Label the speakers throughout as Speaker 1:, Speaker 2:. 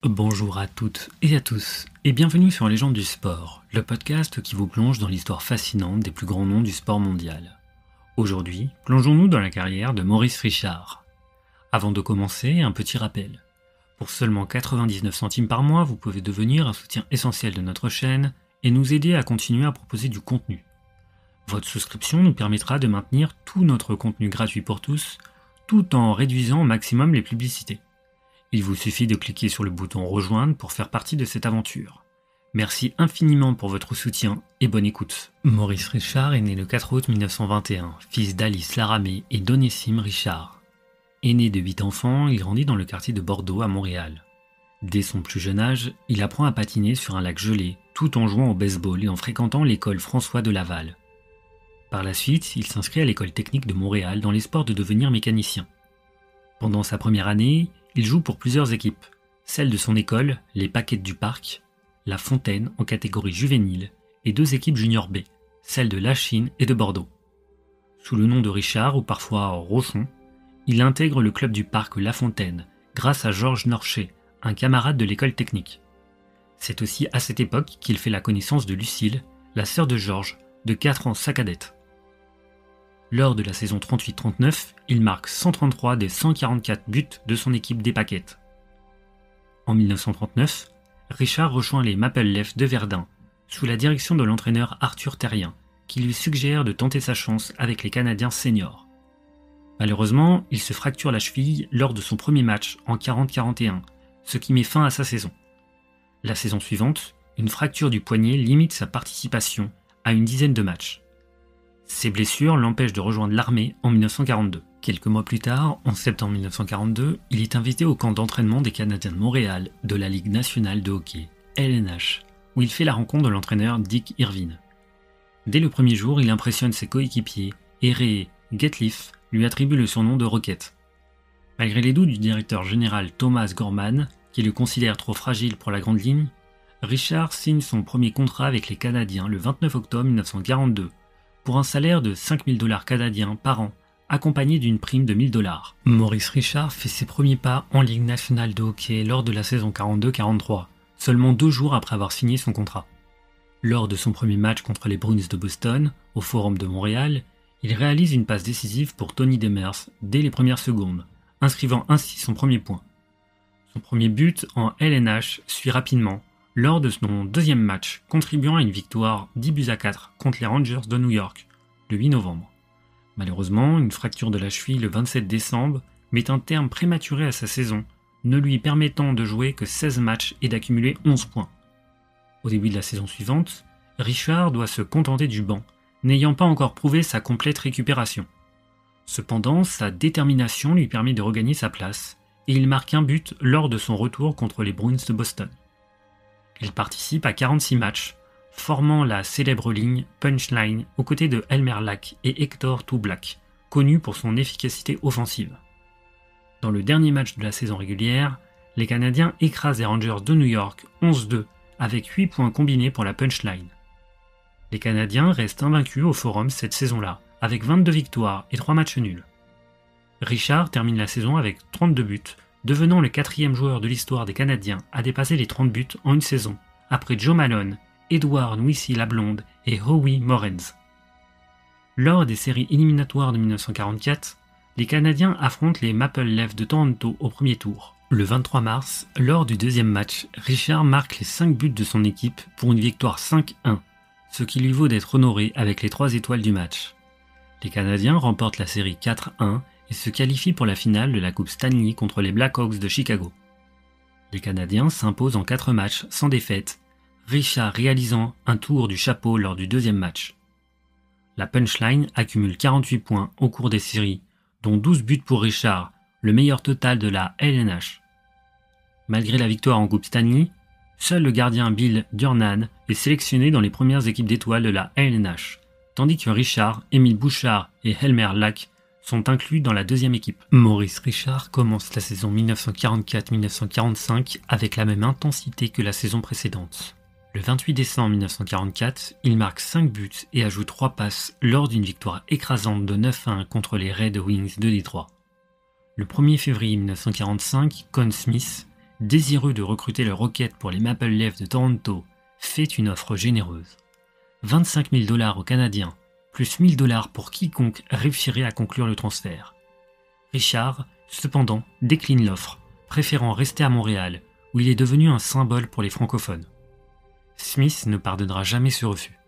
Speaker 1: Bonjour à toutes et à tous, et bienvenue sur Légende du sport, le podcast qui vous plonge dans l'histoire fascinante des plus grands noms du sport mondial. Aujourd'hui, plongeons-nous dans la carrière de Maurice Richard. Avant de commencer, un petit rappel. Pour seulement 99 centimes par mois, vous pouvez devenir un soutien essentiel de notre chaîne et nous aider à continuer à proposer du contenu. Votre souscription nous permettra de maintenir tout notre contenu gratuit pour tous, tout en réduisant au maximum les publicités. Il vous suffit de cliquer sur le bouton rejoindre pour faire partie de cette aventure. Merci infiniment pour votre soutien et bonne écoute. Maurice Richard est né le 4 août 1921, fils d'Alice Laramée et d'Onésime Richard. Aîné de 8 enfants, il grandit dans le quartier de Bordeaux à Montréal. Dès son plus jeune âge, il apprend à patiner sur un lac gelé, tout en jouant au baseball et en fréquentant l'école François de Laval. Par la suite, il s'inscrit à l'école technique de Montréal dans l'espoir de devenir mécanicien. Pendant sa première année, il joue pour plusieurs équipes, celle de son école, les Paquettes du Parc, la Fontaine en catégorie juvénile, et 2 équipes junior B, celles de Lachine et de Bordeaux. Sous le nom de Richard ou parfois Rochon, il intègre le club du Parc La Fontaine grâce à Georges Norchet, un camarade de l'école technique. C'est aussi à cette époque qu'il fait la connaissance de Lucille, la sœur de Georges, de 4 ans sa cadette. Lors de la saison 38-39, il marque 133 des 144 buts de son équipe des Paquettes. En 1939, Richard rejoint les Maple Leafs de Verdun, sous la direction de l'entraîneur Arthur Terrien, qui lui suggère de tenter sa chance avec les Canadiens seniors. Malheureusement, il se fracture la cheville lors de son premier match en 40-41, ce qui met fin à sa saison. La saison suivante, une fracture du poignet limite sa participation à une dizaine de matchs. Ces blessures l'empêchent de rejoindre l'armée en 1942. Quelques mois plus tard, en septembre 1942, il est invité au camp d'entraînement des Canadiens de Montréal de la Ligue nationale de hockey, LNH, où il fait la rencontre de l'entraîneur Dick Irvine. Dès le premier jour, il impressionne ses coéquipiers et Ray Getliff lui attribue le surnom de Rocket. Malgré les doutes du directeur général Thomas Gorman, qui le considère trop fragile pour la grande ligne, Richard signe son premier contrat avec les Canadiens le 29 octobre 1942, pour un salaire de 5 000 $ canadiens par an, accompagné d'une prime de 1 000 $. Maurice Richard fait ses premiers pas en Ligue nationale de hockey lors de la saison 42-43, seulement 2 jours après avoir signé son contrat. Lors de son premier match contre les Bruins de Boston, au Forum de Montréal, il réalise une passe décisive pour Tony Demers dès les premières secondes, inscrivant ainsi son premier point. Son premier but en LNH suit rapidement, lors de son deuxième match, contribuant à une victoire 10-4 contre les Rangers de New York, le 8 novembre. Malheureusement, une fracture de la cheville le 27 décembre met un terme prématuré à sa saison, ne lui permettant de jouer que 16 matchs et d'accumuler 11 points. Au début de la saison suivante, Richard doit se contenter du banc, n'ayant pas encore prouvé sa complète récupération. Cependant, sa détermination lui permet de regagner sa place, et il marque un but lors de son retour contre les Bruins de Boston. Il participe à 46 matchs, formant la célèbre ligne Punchline aux côtés de Elmer Lack et Hector Toublack, connu pour son efficacité offensive. Dans le dernier match de la saison régulière, les Canadiens écrasent les Rangers de New York 11-2 avec 8 points combinés pour la Punchline. Les Canadiens restent invaincus au Forum cette saison-là, avec 22 victoires et 3 matchs nuls. Richard termine la saison avec 32 buts, devenant le 4e joueur de l'histoire des Canadiens à dépasser les 30 buts en une saison, après Joe Malone, Edouard Nouissy-Lablonde et Howie Morenz. Lors des séries éliminatoires de 1944, les Canadiens affrontent les Maple Leafs de Toronto au premier tour. Le 23 mars, lors du deuxième match, Richard marque les 5 buts de son équipe pour une victoire 5-1, ce qui lui vaut d'être honoré avec les 3 étoiles du match. Les Canadiens remportent la série 4-1 et se qualifient pour la finale de la Coupe Stanley contre les Blackhawks de Chicago. Les Canadiens s'imposent en 4 matchs sans défaite, Richard réalisant un tour du chapeau lors du deuxième match. La Punchline accumule 48 points au cours des séries, dont 12 buts pour Richard, le meilleur total de la LNH. Malgré la victoire en Coupe Stanley, seul le gardien Bill Durnan est sélectionné dans les premières équipes d'étoiles de la LNH, tandis que Richard, Émile Bouchard et Elmer Lack sont inclus dans la deuxième équipe. Maurice Richard commence la saison 1944-1945 avec la même intensité que la saison précédente. Le 28 décembre 1944, il marque 5 buts et ajoute 3 passes lors d'une victoire écrasante de 9-1 contre les Red Wings de Détroit. Le 1er février 1945, Conn Smith désireux de recruter le Rocket pour les Maple Leafs de Toronto, fait une offre généreuse. 25 000 $ aux Canadiens, plus 1 000 $ pour quiconque réussirait à conclure le transfert. Richard, cependant, décline l'offre, préférant rester à Montréal, où il est devenu un symbole pour les francophones. Smith ne pardonnera jamais ce refus.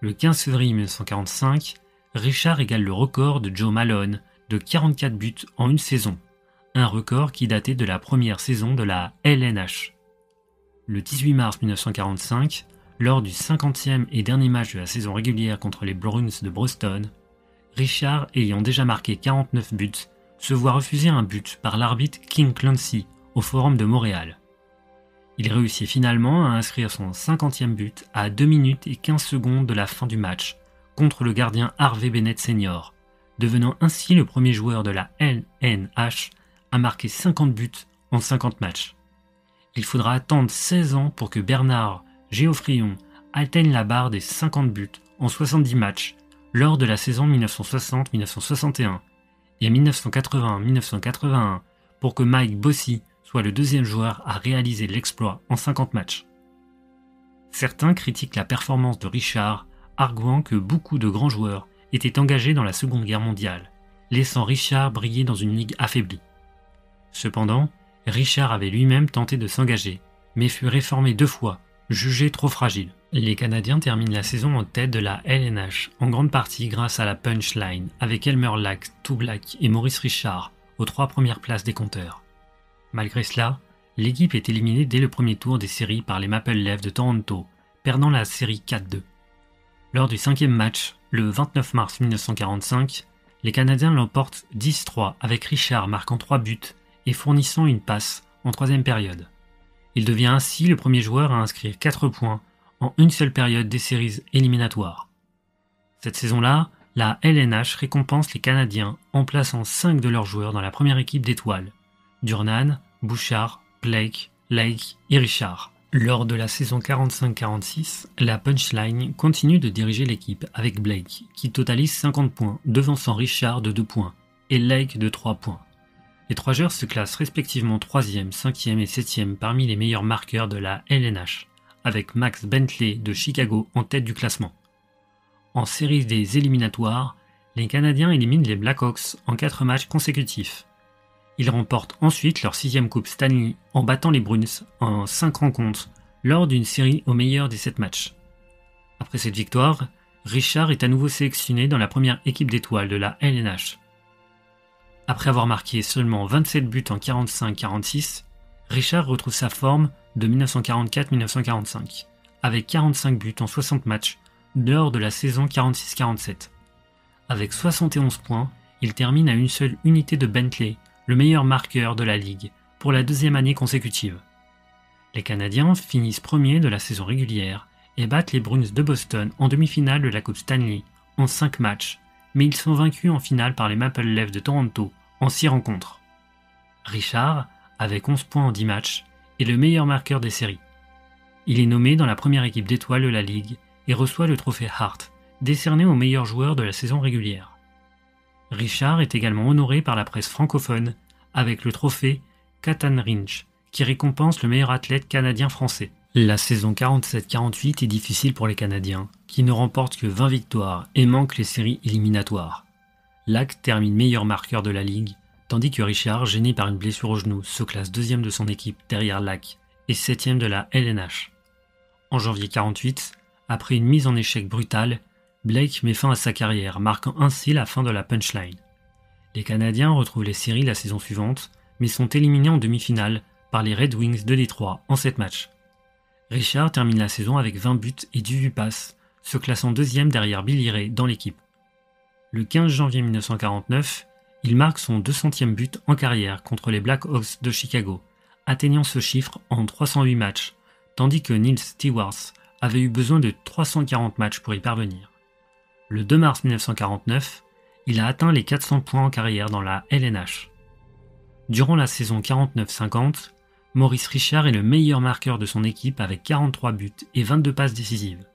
Speaker 1: Le 15 février 1945, Richard égale le record de Joe Malone de 44 buts en une saison, un record qui datait de la première saison de la LNH. Le 18 mars 1945, lors du 50e et dernier match de la saison régulière contre les Bruins de Boston, Richard, ayant déjà marqué 49 buts, se voit refuser un but par l'arbitre King Clancy au Forum de Montréal. Il réussit finalement à inscrire son 50e but à 2 minutes et 15 secondes de la fin du match contre le gardien Harvey Bennett Sr., devenant ainsi le premier joueur de la LNH à marquer 50 buts en 50 matchs. Il faudra attendre 16 ans pour que Bernard Geoffrion atteigne la barre des 50 buts en 70 matchs lors de la saison 1960-1961 et 1980-1981 pour que Mike Bossy soit le deuxième joueur à réaliser l'exploit en 50 matchs. Certains critiquent la performance de Richard, arguant que beaucoup de grands joueurs étaient engagés dans la Seconde Guerre mondiale, laissant Richard briller dans une ligue affaiblie. Cependant, Richard avait lui-même tenté de s'engager, mais fut réformé 2 fois, jugé trop fragile. Les Canadiens terminent la saison en tête de la LNH, en grande partie grâce à la punchline, avec Elmer Lack, Toublack et Maurice Richard aux 3 premières places des compteurs. Malgré cela, l'équipe est éliminée dès le premier tour des séries par les Maple Leafs de Toronto, perdant la série 4-2. Lors du 5e match, le 29 mars 1945, les Canadiens l'emportent 10-3 avec Richard marquant 3 buts et fournissant une passe en 3e période. Il devient ainsi le premier joueur à inscrire 4 points en une seule période des séries éliminatoires. Cette saison-là, la LNH récompense les Canadiens en plaçant 5 de leurs joueurs dans la première équipe d'étoiles: Durnan, Bouchard, Blake, Lake et Richard. Lors de la saison 45-46, la punchline continue de diriger l'équipe avec Blake, qui totalise 50 points, devançant Richard de 2 points, et Lake de 3 points. Les 3 joueurs se classent respectivement 3e, 5e et 7e parmi les meilleurs marqueurs de la LNH, avec Max Bentley de Chicago en tête du classement. En série des éliminatoires, les Canadiens éliminent les Blackhawks en 4 matchs consécutifs. Ils remportent ensuite leur 6e Coupe Stanley en battant les Bruins en 5 rencontres lors d'une série au meilleur des 7 matchs. Après cette victoire, Richard est à nouveau sélectionné dans la première équipe d'étoiles de la LNH. Après avoir marqué seulement 27 buts en 45-46, Richard retrouve sa forme de 1944-1945, avec 45 buts en 60 matchs lors de la saison 46-47. Avec 71 points, il termine à une seule unité de Bentley, le meilleur marqueur de la ligue, pour la 2e année consécutive. Les Canadiens finissent premiers de la saison régulière et battent les Bruins de Boston en demi-finale de la Coupe Stanley en 5 matchs, mais ils sont vaincus en finale par les Maple Leafs de Toronto en 6 rencontres. Richard, avec 11 points en 10 matchs, est le meilleur marqueur des séries. Il est nommé dans la première équipe d'étoiles de la ligue et reçoit le trophée Hart, décerné au meilleur joueur de la saison régulière. Richard est également honoré par la presse francophone avec le trophée Catan Rinch, qui récompense le meilleur athlète canadien-français. La saison 47-48 est difficile pour les Canadiens, qui ne remportent que 20 victoires et manquent les séries éliminatoires. Lack termine meilleur marqueur de la ligue, tandis que Richard, gêné par une blessure au genou, se classe 2e de son équipe derrière Lack et 7e de la LNH. En janvier 48, après une mise en échec brutale, Blake met fin à sa carrière, marquant ainsi la fin de la punchline. Les Canadiens retrouvent les séries la saison suivante, mais sont éliminés en demi-finale par les Red Wings de Détroit en 7 matchs. Richard termine la saison avec 20 buts et 18 passes, se classant 2e derrière Billy Ray dans l'équipe. Le 15 janvier 1949, il marque son 200e but en carrière contre les Blackhawks de Chicago, atteignant ce chiffre en 308 matchs, tandis que Neil Stewart avait eu besoin de 340 matchs pour y parvenir. Le 2 mars 1949, il a atteint les 400 points en carrière dans la LNH. Durant la saison 49-50, Maurice Richard est le meilleur marqueur de son équipe avec 43 buts et 22 passes décisives.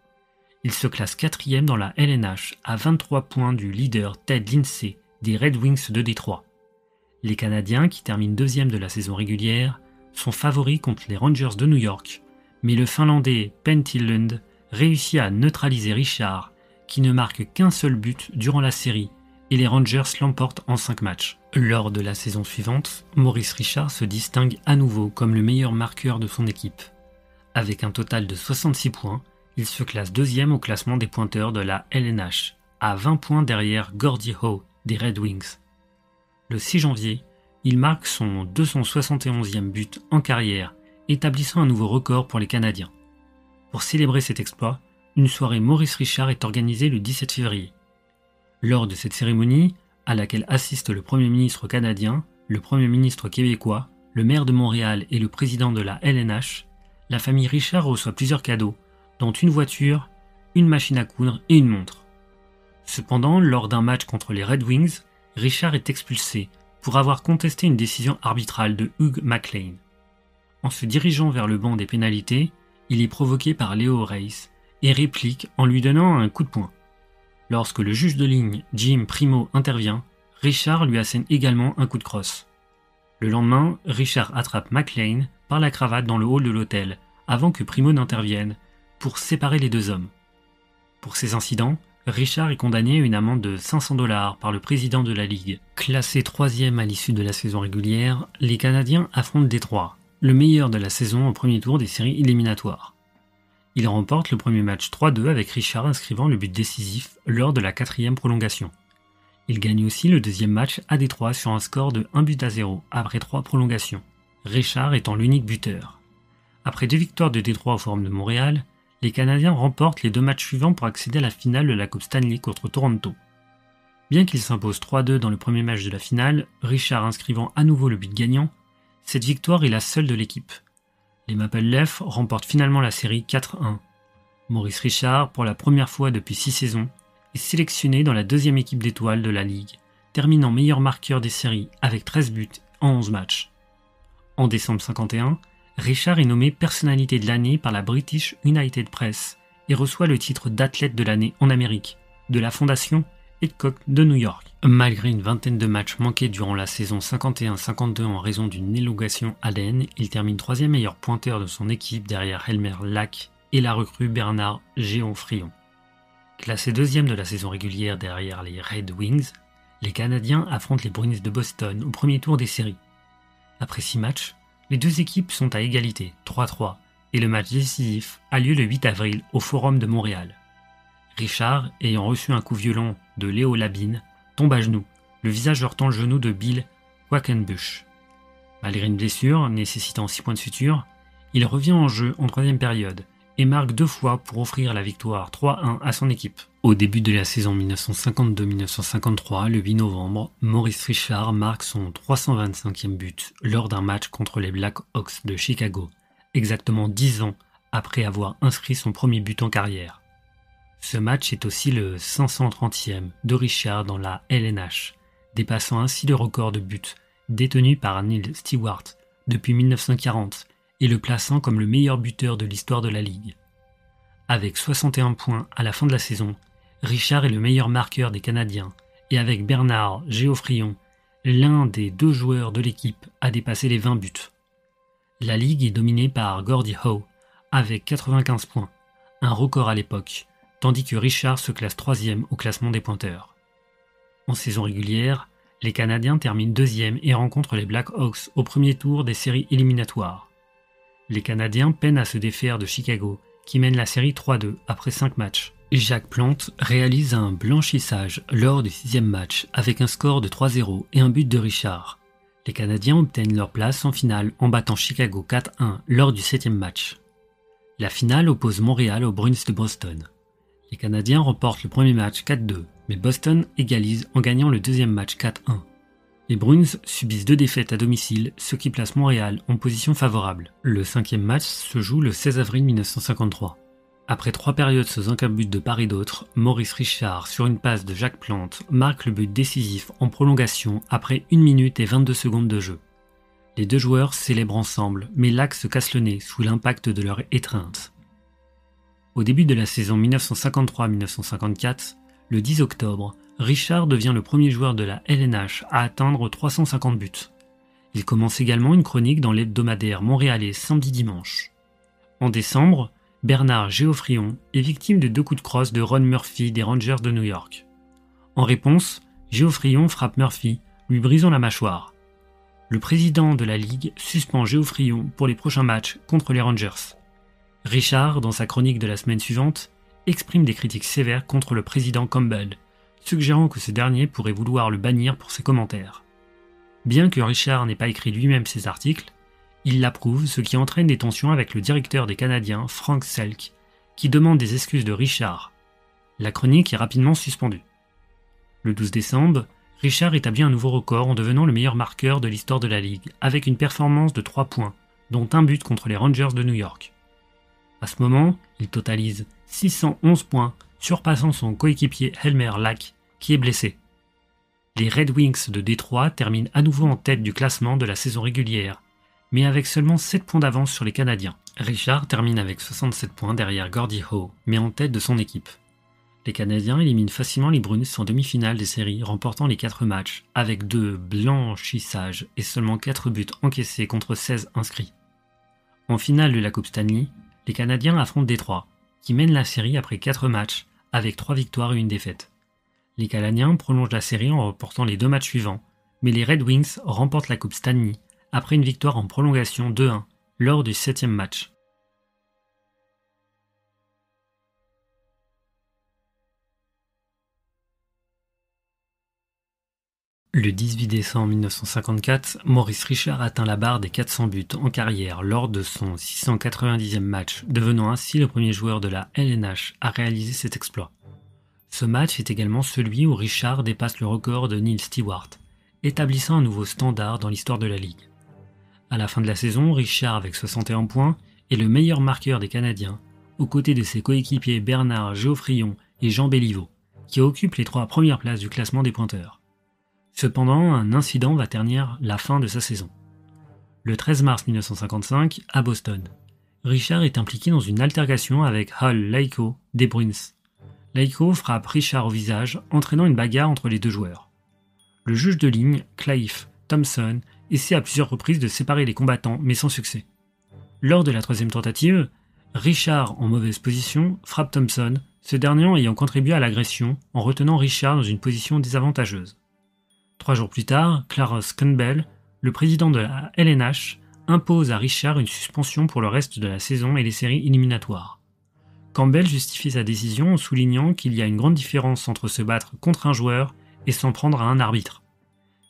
Speaker 1: Il se classe 4e dans la LNH à 23 points du leader Ted Lindsay des Red Wings de Détroit. Les Canadiens, qui terminent 2e de la saison régulière, sont favoris contre les Rangers de New York, mais le Finlandais Pentti Lund réussit à neutraliser Richard, qui ne marque qu'un seul but durant la série, et les Rangers l'emportent en 5 matchs. Lors de la saison suivante, Maurice Richard se distingue à nouveau comme le meilleur marqueur de son équipe. Avec un total de 66 points, il se classe deuxième au classement des pointeurs de la LNH, à 20 points derrière Gordie Howe des Red Wings. Le 6 janvier, il marque son 271e but en carrière, établissant un nouveau record pour les Canadiens. Pour célébrer cet exploit, une soirée Maurice Richard est organisée le 17 février. Lors de cette cérémonie, à laquelle assistent le Premier ministre canadien, le Premier ministre québécois, le maire de Montréal et le président de la LNH, la famille Richard reçoit plusieurs cadeaux, dont une voiture, une machine à coudre et une montre. Cependant, lors d'un match contre les Red Wings, Richard est expulsé pour avoir contesté une décision arbitrale de Hugh MacLean. En se dirigeant vers le banc des pénalités, il est provoqué par Leo Reis et réplique en lui donnant un coup de poing. Lorsque le juge de ligne Jim Primeau intervient, Richard lui assène également un coup de crosse. Le lendemain, Richard attrape MacLean par la cravate dans le hall de l'hôtel avant que Primeau n'intervienne pour séparer les deux hommes. Pour ces incidents, Richard est condamné à une amende de 500 $ par le président de la Ligue. Classé 3e à l'issue de la saison régulière, les Canadiens affrontent Détroit, le meilleur de la saison au premier tour des séries éliminatoires. Il remporte le premier match 3-2 avec Richard inscrivant le but décisif lors de la 4e prolongation. Il gagne aussi le deuxième match à Détroit sur un score de 1-0 après 3 prolongations, Richard étant l'unique buteur. Après 2 victoires de Détroit au Forum de Montréal, les Canadiens remportent les 2 matchs suivants pour accéder à la finale de la Coupe Stanley contre Toronto. Bien qu'il s'impose 3-2 dans le premier match de la finale, Richard inscrivant à nouveau le but gagnant, cette victoire est la seule de l'équipe. Les Maple Leafs remportent finalement la série 4-1. Maurice Richard, pour la première fois depuis 6 saisons, est sélectionné dans la 2e équipe d'étoiles de la Ligue, terminant meilleur marqueur des séries avec 13 buts en 11 matchs. En décembre 51, Richard est nommé personnalité de l'année par la British United Press et reçoit le titre d'athlète de l'année en Amérique de la fondation Hitchcock de New York. Malgré une vingtaine de matchs manqués durant la saison 51-52 en raison d'une élongation à l'aine, il termine 3e meilleur pointeur de son équipe derrière Helmer Lack et la recrue Bernard Géonfrion. Classé 2e de la saison régulière derrière les Red Wings, les Canadiens affrontent les Bruins de Boston au premier tour des séries. Après 6 matchs, les deux équipes sont à égalité, 3-3, et le match décisif a lieu le 8 avril au Forum de Montréal. Richard, ayant reçu un coup violent de Léo Labine, tombe à genoux, le visage heurtant le genou de Bill Quackenbush. Malgré une blessure nécessitant 6 points de suture, il revient en jeu en 3e période et marque 2 fois pour offrir la victoire 3-1 à son équipe. Au début de la saison 1952-1953, le 8 novembre, Maurice Richard marque son 325e but lors d'un match contre les Blackhawks de Chicago, exactement 10 ans après avoir inscrit son premier but en carrière. Ce match est aussi le 530e de Richard dans la LNH, dépassant ainsi le record de buts détenu par Neil Stewart depuis 1940 et le plaçant comme le meilleur buteur de l'histoire de la Ligue. Avec 61 points à la fin de la saison, Richard est le meilleur marqueur des Canadiens et avec Bernard Géofrion, l'un des 2 joueurs de l'équipe à dépasser les 20 buts. La Ligue est dominée par Gordie Howe avec 95 points, un record à l'époque, tandis que Richard se classe 3e au classement des pointeurs. En saison régulière, les Canadiens terminent 2e et rencontrent les Blackhawks au premier tour des séries éliminatoires. Les Canadiens peinent à se défaire de Chicago, qui mène la série 3-2 après 5 matchs. Jacques Plante réalise un blanchissage lors du 6e match avec un score de 3-0 et un but de Richard. Les Canadiens obtiennent leur place en finale en battant Chicago 4-1 lors du 7e match. La finale oppose Montréal aux Bruins de Boston. Les Canadiens remportent le premier match 4-2, mais Boston égalise en gagnant le 2e match 4-1. Les Bruins subissent 2 défaites à domicile, ce qui place Montréal en position favorable. Le 5e match se joue le 16 avril 1953. Après 3 périodes sans aucun but de part et d'autre, Maurice Richard, sur une passe de Jacques Plante, marque le but décisif en prolongation après 1 minute et 22 secondes de jeu. Les 2 joueurs célèbrent ensemble, mais Lack se casse le nez sous l'impact de leur étreinte. Au début de la saison 1953-1954, le 10 octobre, Richard devient le premier joueur de la LNH à atteindre 350 buts. Il commence également une chronique dans l'hebdomadaire montréalais Samedi-Dimanche. En décembre, Bernard Géoffrion est victime de 2 coups de crosse de Ron Murphy des Rangers de New York. En réponse, Géoffrion frappe Murphy, lui brisant la mâchoire. Le président de la Ligue suspend Géoffrion pour les prochains matchs contre les Rangers. Richard, dans sa chronique de la semaine suivante, exprime des critiques sévères contre le président Campbell, suggérant que ce dernier pourrait vouloir le bannir pour ses commentaires. Bien que Richard n'ait pas écrit lui-même ses articles, il l'approuve, ce qui entraîne des tensions avec le directeur des Canadiens, Frank Selk, qui demande des excuses de Richard. La chronique est rapidement suspendue. Le 12 décembre, Richard établit un nouveau record en devenant le meilleur marqueur de l'histoire de la Ligue, avec une performance de 3 points, dont un but contre les Rangers de New York. À ce moment, il totalise 611 points, surpassant son coéquipier Elmer Lack, qui est blessé. Les Red Wings de Détroit terminent à nouveau en tête du classement de la saison régulière, mais avec seulement 7 points d'avance sur les Canadiens. Richard termine avec 67 points derrière Gordie Howe, mais en tête de son équipe. Les Canadiens éliminent facilement les Bruins en demi-finale des séries, remportant les 4 matchs, avec 2 blanchissages et seulement 4 buts encaissés contre 16 inscrits. En finale de la Coupe Stanley, les Canadiens affrontent Détroit, qui mène la série après 4 matchs, avec 3 victoires et 1 défaite. Les Canadiens prolongent la série en remportant les 2 matchs suivants, mais les Red Wings remportent la Coupe Stanley après une victoire en prolongation 2-1 lors du 7e match. Le 18 décembre 1954, Maurice Richard atteint la barre des 400 buts en carrière lors de son 690e match, devenant ainsi le premier joueur de la LNH à réaliser cet exploit. Ce match est également celui où Richard dépasse le record de Neil Stewart, établissant un nouveau standard dans l'histoire de la Ligue. À la fin de la saison, Richard, avec 61 points, est le meilleur marqueur des Canadiens, aux côtés de ses coéquipiers Bernard Géoffrion et Jean Béliveau, qui occupent les 3 premières places du classement des pointeurs. Cependant, un incident va ternir la fin de sa saison. Le 13 mars 1955, à Boston, Richard est impliqué dans une altercation avec Hal Laycoe des Bruins. Laycoe frappe Richard au visage, entraînant une bagarre entre les 2 joueurs. Le juge de ligne, Clive Thompson, essaie à plusieurs reprises de séparer les combattants, mais sans succès. Lors de la 3e tentative, Richard, en mauvaise position, frappe Thompson, ce dernier ayant contribué à l'agression en retenant Richard dans une position désavantageuse. 3 jours plus tard, Clarence Campbell, le président de la LNH, impose à Richard une suspension pour le reste de la saison et les séries éliminatoires. Campbell justifie sa décision en soulignant qu'il y a une grande différence entre se battre contre un joueur et s'en prendre à un arbitre.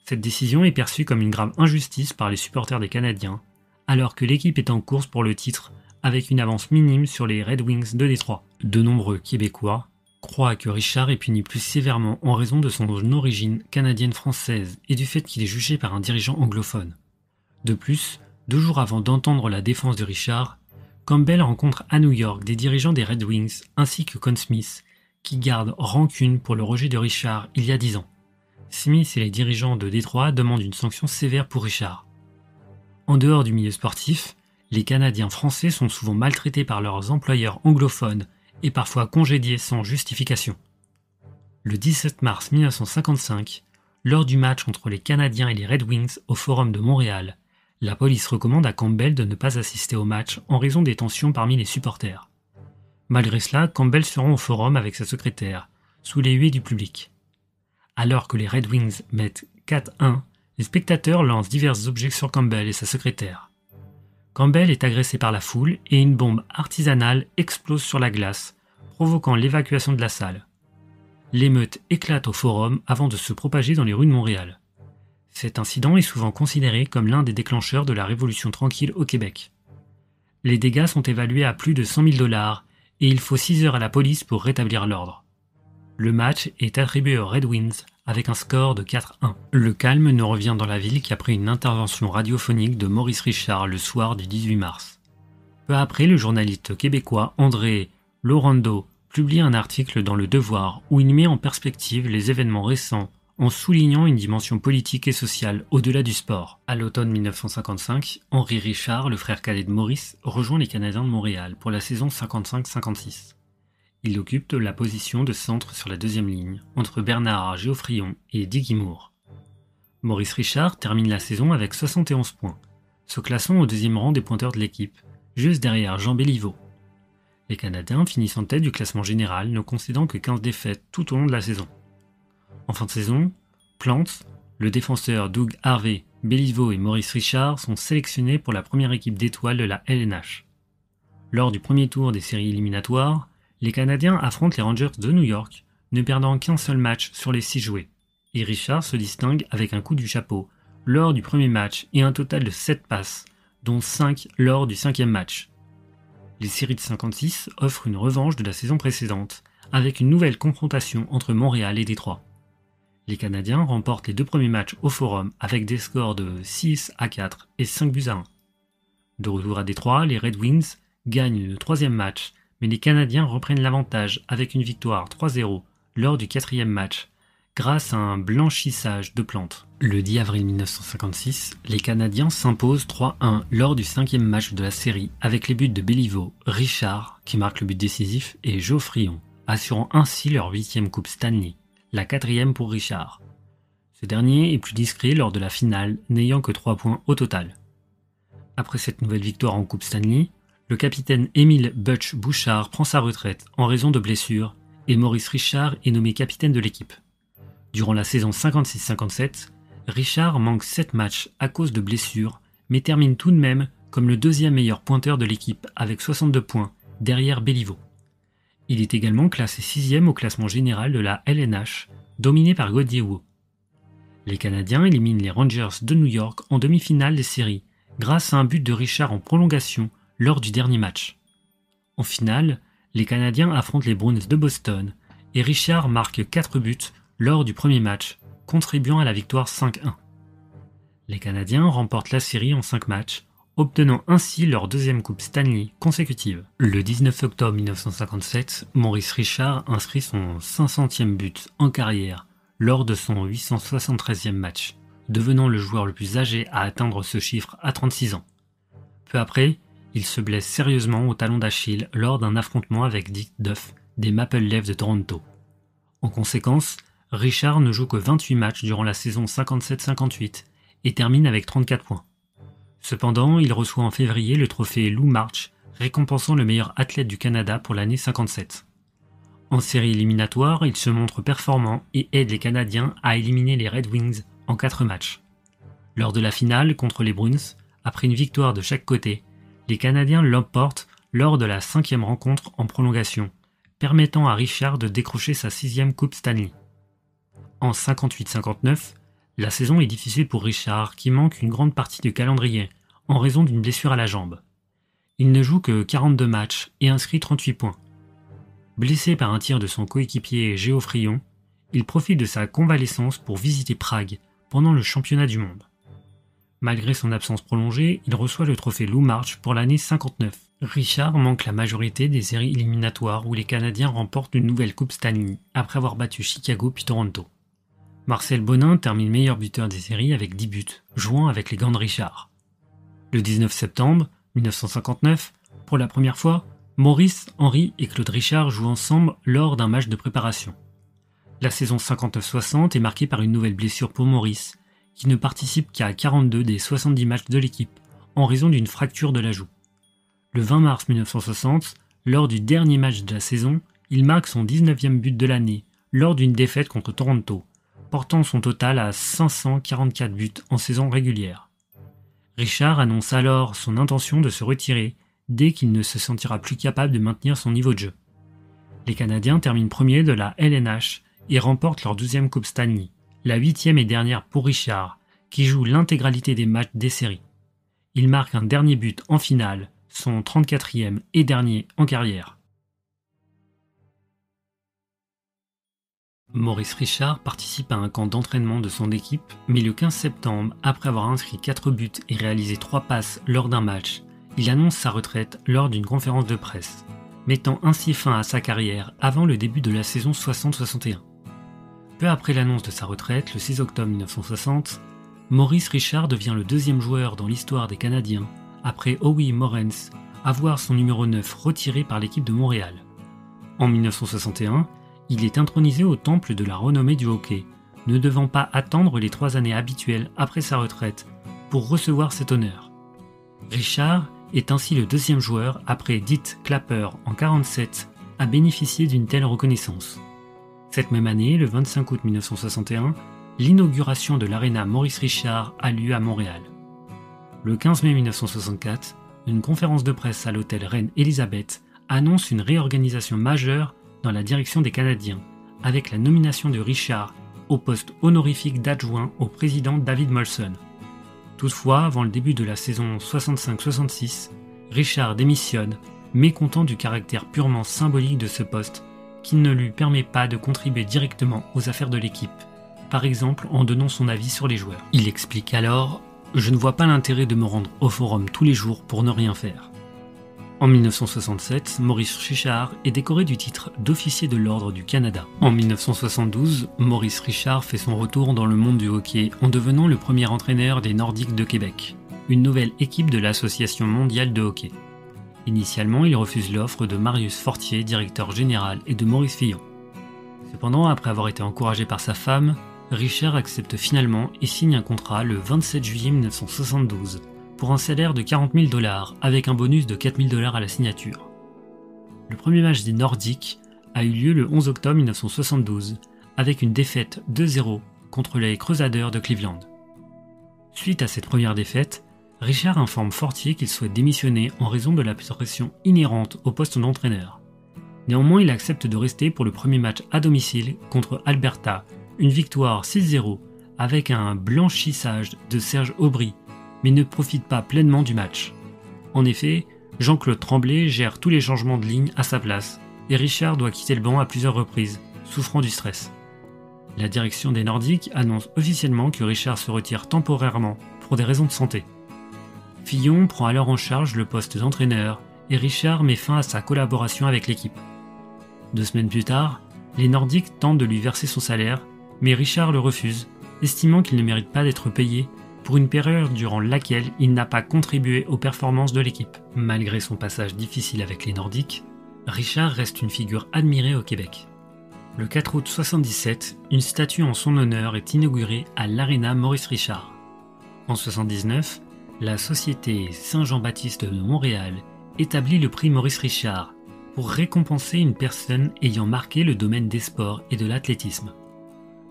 Speaker 1: Cette décision est perçue comme une grave injustice par les supporters des Canadiens, alors que l'équipe est en course pour le titre avec une avance minime sur les Red Wings de Détroit. De nombreux Québécois croient que Richard est puni plus sévèrement en raison de son origine canadienne-française et du fait qu'il est jugé par un dirigeant anglophone. De plus, 2 jours avant d'entendre la défense de Richard, Campbell rencontre à New York des dirigeants des Red Wings ainsi que Conn Smith, qui gardent rancune pour le rejet de Richard il y a 10 ans. Smith et les dirigeants de Détroit demandent une sanction sévère pour Richard. En dehors du milieu sportif, les Canadiens français sont souvent maltraités par leurs employeurs anglophones et parfois congédiés sans justification. Le 17 mars 1955, lors du match entre les Canadiens et les Red Wings au Forum de Montréal, la police recommande à Campbell de ne pas assister au match en raison des tensions parmi les supporters. Malgré cela, Campbell se rend au Forum avec sa secrétaire, sous les huées du public. Alors que les Red Wings mettent 4-1, les spectateurs lancent divers objets sur Campbell et sa secrétaire. Campbell est agressé par la foule et une bombe artisanale explose sur la glace, provoquant l'évacuation de la salle. L'émeute éclate au Forum avant de se propager dans les rues de Montréal. Cet incident est souvent considéré comme l'un des déclencheurs de la Révolution tranquille au Québec. Les dégâts sont évalués à plus de 100 000 $ et il faut 6 heures à la police pour rétablir l'ordre. Le match est attribué aux Red Wings avec un score de 4-1. Le calme ne revient dans la ville qu'après une intervention radiophonique de Maurice Richard le soir du 18 mars. Peu après, le journaliste québécois André Laurando publie un article dans Le Devoir où il met en perspective les événements récents en soulignant une dimension politique et sociale au-delà du sport. À l'automne 1955, Henri Richard, le frère cadet de Maurice, rejoint les Canadiens de Montréal pour la saison 55-56. Il occupe la position de centre sur la 2e ligne, entre Bernard Géoffrion et Dick Moore. Maurice Richard termine la saison avec 71 points, se classant au deuxième rang des pointeurs de l'équipe, juste derrière Jean Béliveau. Les Canadiens finissent en tête du classement général, ne concédant que 15 défaites tout au long de la saison. En fin de saison, Plante, le défenseur Doug Harvey, Béliveau et Maurice Richard sont sélectionnés pour la première équipe d'étoiles de la LNH. Lors du premier tour des séries éliminatoires, les Canadiens affrontent les Rangers de New York, ne perdant qu'un seul match sur les 6 joués, et Richard se distingue avec un coup du chapeau lors du premier match et un total de 7 passes, dont 5 lors du 5e match. Les séries de 56 offrent une revanche de la saison précédente, avec une nouvelle confrontation entre Montréal et Détroit. Les Canadiens remportent les 2 premiers matchs au Forum avec des scores de 6-4 et 5-1. De retour à Détroit, les Red Wings gagnent le 3e match, mais les Canadiens reprennent l'avantage avec une victoire 3-0 lors du 4e match, grâce à un blanchissage de Plante. Le 10 avril 1956, les Canadiens s'imposent 3-1 lors du 5e match de la série avec les buts de Béliveau, Richard, qui marque le but décisif, et Geoffrion, assurant ainsi leur 8e Coupe Stanley, la 4e pour Richard. Ce dernier est plus discret lors de la finale, n'ayant que 3 points au total. Après cette nouvelle victoire en Coupe Stanley, le capitaine Émile Butch Bouchard prend sa retraite en raison de blessures et Maurice Richard est nommé capitaine de l'équipe. Durant la saison 56-57, Richard manque 7 matchs à cause de blessures, mais termine tout de même comme le 2e meilleur pointeur de l'équipe avec 62 points, derrière Béliveau. Il est également classé 6e au classement général de la LNH, dominé par Godiewau. Les Canadiens éliminent les Rangers de New York en demi-finale des séries, grâce à un but de Richard en prolongation lors du dernier match. En finale, les Canadiens affrontent les Bruins de Boston, et Richard marque 4 buts lors du premier match, contribuant à la victoire 5-1. Les Canadiens remportent la série en 5 matchs, obtenant ainsi leur 2e Coupe Stanley consécutive. Le 19 octobre 1957, Maurice Richard inscrit son 500e but en carrière lors de son 873e match, devenant le joueur le plus âgé à atteindre ce chiffre à 36 ans. Peu après, il se blesse sérieusement au talon d'Achille lors d'un affrontement avec Dick Duff des Maple Leafs de Toronto. En conséquence, Richard ne joue que 28 matchs durant la saison 57-58 et termine avec 34 points. Cependant, il reçoit en février le trophée Lou March, récompensant le meilleur athlète du Canada pour l'année 57. En série éliminatoire, il se montre performant et aide les Canadiens à éliminer les Red Wings en 4 matchs. Lors de la finale contre les Bruins, après une victoire de chaque côté, les Canadiens l'emportent lors de la 5e rencontre en prolongation, permettant à Richard de décrocher sa 6e Coupe Stanley. En 58-59, la saison est difficile pour Richard qui manque une grande partie du calendrier en raison d'une blessure à la jambe. Il ne joue que 42 matchs et inscrit 38 points. Blessé par un tir de son coéquipier Geoffrion, il profite de sa convalescence pour visiter Prague pendant le championnat du monde. Malgré son absence prolongée, il reçoit le trophée Lou March pour l'année 59. Richard manque la majorité des séries éliminatoires où les Canadiens remportent une nouvelle Coupe Stanley après avoir battu Chicago puis Toronto. Marcel Bonin termine meilleur buteur des séries avec 10 buts, jouant avec les gants de Richard. Le 19 septembre 1959, pour la première fois, Maurice, Henry et Claude Richard jouent ensemble lors d'un match de préparation. La saison 59-60 est marquée par une nouvelle blessure pour Maurice, qui ne participe qu'à 42 des 70 matchs de l'équipe, en raison d'une fracture de la joue. Le 20 mars 1960, lors du dernier match de la saison, il marque son 19e but de l'année, lors d'une défaite contre Toronto, portant son total à 544 buts en saison régulière. Richard annonce alors son intention de se retirer dès qu'il ne se sentira plus capable de maintenir son niveau de jeu. Les Canadiens terminent premiers de la LNH et remportent leur 12e Coupe Stanley, la 8e et dernière pour Richard, qui joue l'intégralité des matchs des séries. Il marque un dernier but en finale, son 34e et dernier en carrière. Maurice Richard participe à un camp d'entraînement de son équipe, mais le 15 septembre, après avoir inscrit 4 buts et réalisé 3 passes lors d'un match, il annonce sa retraite lors d'une conférence de presse, mettant ainsi fin à sa carrière avant le début de la saison 60-61. Peu après l'annonce de sa retraite, le 6 octobre 1960, Maurice Richard devient le 2e joueur dans l'histoire des Canadiens, après Howie Morens, à voir son numéro 9 retiré par l'équipe de Montréal. En 1961, il est intronisé au temple de la renommée du hockey, ne devant pas attendre les 3 années habituelles après sa retraite pour recevoir cet honneur. Richard est ainsi le 2e joueur après Dick Clapper en 1947 à bénéficier d'une telle reconnaissance. Cette même année, le 25 août 1961, l'inauguration de l'Arena Maurice Richard a lieu à Montréal. Le 15 mai 1964, une conférence de presse à l'hôtel Reine-Élisabeth annonce une réorganisation majeure dans la direction des Canadiens, avec la nomination de Richard au poste honorifique d'adjoint au président David Molson. Toutefois, avant le début de la saison 65-66, Richard démissionne, mécontent du caractère purement symbolique de ce poste, qui ne lui permet pas de contribuer directement aux affaires de l'équipe, par exemple en donnant son avis sur les joueurs. Il explique alors « Je ne vois pas l'intérêt de me rendre au forum tous les jours pour ne rien faire ». En 1967, Maurice Richard est décoré du titre d'officier de l'Ordre du Canada. En 1972, Maurice Richard fait son retour dans le monde du hockey en devenant le premier entraîneur des Nordiques de Québec, une nouvelle équipe de l'Association mondiale de hockey. Initialement, il refuse l'offre de Marius Fortier, directeur général, et de Maurice Fillon. Cependant, après avoir été encouragé par sa femme, Richard accepte finalement et signe un contrat le 27 juillet 1972 pour un salaire de 40 000 $ avec un bonus de 4 000 $ à la signature. Le premier match des Nordiques a eu lieu le 11 octobre 1972 avec une défaite 2-0 contre les Crusaders de Cleveland. Suite à cette première défaite, Richard informe Fortier qu'il souhaite démissionner en raison de la pression inhérente au poste d'entraîneur. Néanmoins, il accepte de rester pour le premier match à domicile contre Alberta, une victoire 6-0 avec un blanchissage de Serge Aubry, mais ne profite pas pleinement du match. En effet, Jean-Claude Tremblay gère tous les changements de ligne à sa place et Richard doit quitter le banc à plusieurs reprises, souffrant du stress. La direction des Nordiques annonce officiellement que Richard se retire temporairement pour des raisons de santé. Fillon prend alors en charge le poste d'entraîneur et Richard met fin à sa collaboration avec l'équipe. 2 semaines plus tard, les Nordiques tentent de lui verser son salaire, mais Richard le refuse, estimant qu'il ne mérite pas d'être payé pour une période durant laquelle il n'a pas contribué aux performances de l'équipe. Malgré son passage difficile avec les Nordiques, Richard reste une figure admirée au Québec. Le 4 août 1977, une statue en son honneur est inaugurée à l'Arena Maurice Richard. En 1979, la Société Saint-Jean-Baptiste de Montréal établit le prix Maurice Richard pour récompenser une personne ayant marqué le domaine des sports et de l'athlétisme.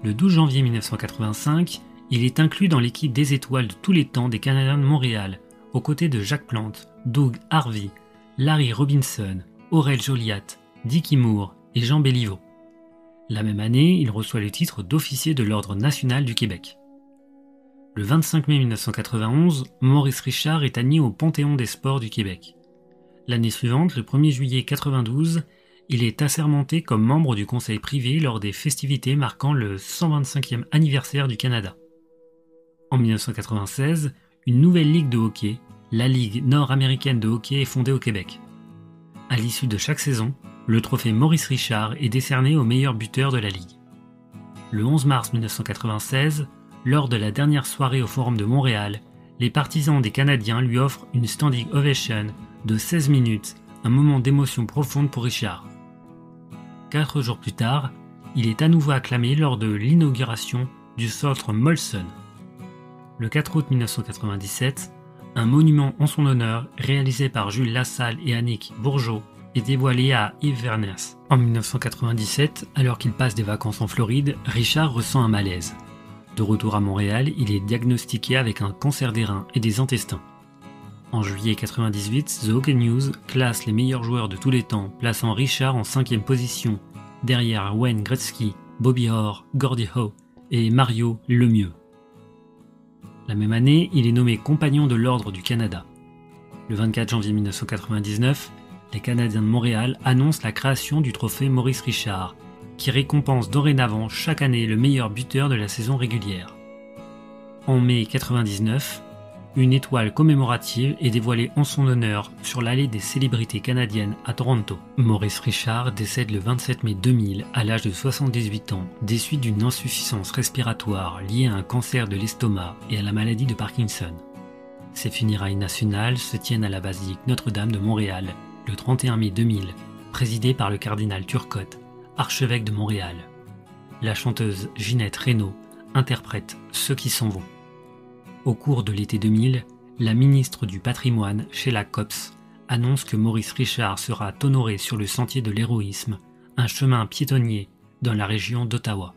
Speaker 1: Le 12 janvier 1985, il est inclus dans l'équipe des étoiles de tous les temps des Canadiens de Montréal, aux côtés de Jacques Plante, Doug Harvey, Larry Robinson, Aurel Joliat, Dickie Moore et Jean Béliveau. La même année, il reçoit le titre d'officier de l'Ordre national du Québec. Le 25 mai 1991, Maurice Richard est admis au Panthéon des sports du Québec. L'année suivante, le 1er juillet 1992, il est assermenté comme membre du conseil privé lors des festivités marquant le 125e anniversaire du Canada. En 1996, une nouvelle ligue de hockey, la Ligue nord-américaine de hockey, est fondée au Québec. À l'issue de chaque saison, le trophée Maurice Richard est décerné au meilleur buteur de la ligue. Le 11 mars 1996, lors de la dernière soirée au Forum de Montréal, les partisans des Canadiens lui offrent une standing ovation de 16 minutes, un moment d'émotion profonde pour Richard. 4 jours plus tard, il est à nouveau acclamé lors de l'inauguration du centre Molson. Le 4 août 1997, un monument en son honneur, réalisé par Jules Lassalle et Annick Bourgeot, est dévoilé à Inverness. En 1997, alors qu'il passe des vacances en Floride, Richard ressent un malaise. De retour à Montréal, il est diagnostiqué avec un cancer des reins et des intestins. En juillet 1998, The Hockey News classe les meilleurs joueurs de tous les temps, plaçant Richard en 5e position, derrière Wayne Gretzky, Bobby Orr, Gordie Howe et Mario Lemieux. La même année, il est nommé compagnon de l'Ordre du Canada. Le 24 janvier 1999, les Canadiens de Montréal annoncent la création du trophée Maurice Richard, qui récompense dorénavant chaque année le meilleur buteur de la saison régulière. En mai 1999, une étoile commémorative est dévoilée en son honneur sur l'allée des célébrités canadiennes à Toronto. Maurice Richard décède le 27 mai 2000 à l'âge de 78 ans des suites d'une insuffisance respiratoire liée à un cancer de l'estomac et à la maladie de Parkinson. Ses funérailles nationales se tiennent à la basilique Notre-Dame de Montréal le 31 mai 2000, présidée par le cardinal Turcotte, archevêque de Montréal. la chanteuse Ginette Renault interprète Ceux qui s'en vont. Au cours de l'été 2000, la ministre du Patrimoine, Sheila Copps, annonce que Maurice Richard sera honoré sur le sentier de l'héroïsme, un chemin piétonnier dans la région d'Ottawa.